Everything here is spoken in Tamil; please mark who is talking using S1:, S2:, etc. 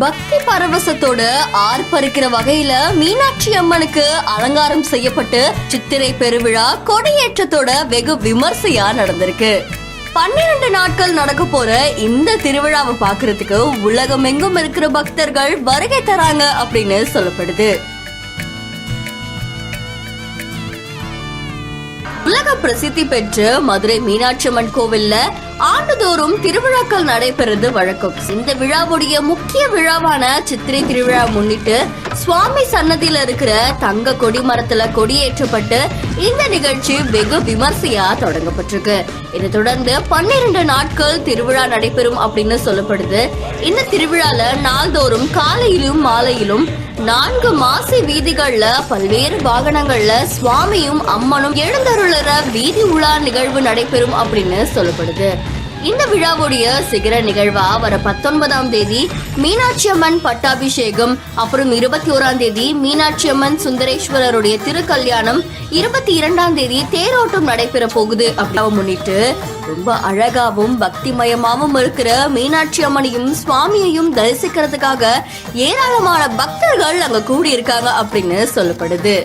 S1: பக்தி பரவசத்தோட ஆர்ப்பரிக்கிற வகையில மீனாட்சி அம்மனுக்கு அலங்காரம் செய்யப்பட்டு சித்திரை பெருவிழா கொடியேற்றத்தோட வெகு விமர்சையா நடந்திருக்கு. 12 நாட்கள் நடக்க போற இந்த திருவிழாவை பாக்குறதுக்கு உலகம் எங்கும் இருக்கிற பக்தர்கள் வருகை தராங்க அப்படின்னு சொல்லப்படுது. உலக பிரசித்தி பெற்ற மதுரை மீனாட்சி அம்மன் கோவில்ல ஆண்டுதோறும் திருவிழாக்கள் நடைபெறுவது வழக்கம். இந்த விழாவுடைய முக்கிய விழாவான சித்திரை திருவிழா முன்னிட்டு சுவாமி சன்னதியில இருக்கிற தங்க கொடி மரத்துல கொடியேற்றப்பட்டு இந்த நிகழ்ச்சி வெகு விமர்சையா தொடங்கப்பட்டிருக்கு. இதை தொடர்ந்து 12 நாட்கள் திருவிழா நடைபெறும் அப்படின்னு சொல்லப்படுது. இந்த திருவிழால நாள்தோறும் காலையிலும் மாலையிலும் 4 மாசி வீதிகள்ல பல்வேறு வாகனங்கள்ல சுவாமியும் அம்மனும் எழுந்தருளற வீதி உலா நிகழ்வு நடைபெறும் அப்படின்னு சொல்லப்படுது. இந்த விழாவுடைய சிகர நிகழ்வா வர 19ஆம் தேதி மீனாட்சி அம்மன் பட்டாபிஷேகம், அப்புறம் 21ஆம் தேதி மீனாட்சி அம்மன் சுந்தரேஸ்வரருடைய திருக்கல்யாணம், 22ஆம் தேதி தேரோட்டம் நடைபெற போகுது அப்படின்னு முன்னிட்டு ரொம்ப அழகாவும் பக்திமயமாவும் இருக்கிற மீனாட்சி அம்மனையும் சுவாமியையும் தரிசிக்கிறதுக்காக ஏராளமான பக்தர்கள் அங்க கூடி இருக்காங்க அப்படின்னு சொல்லப்படுது.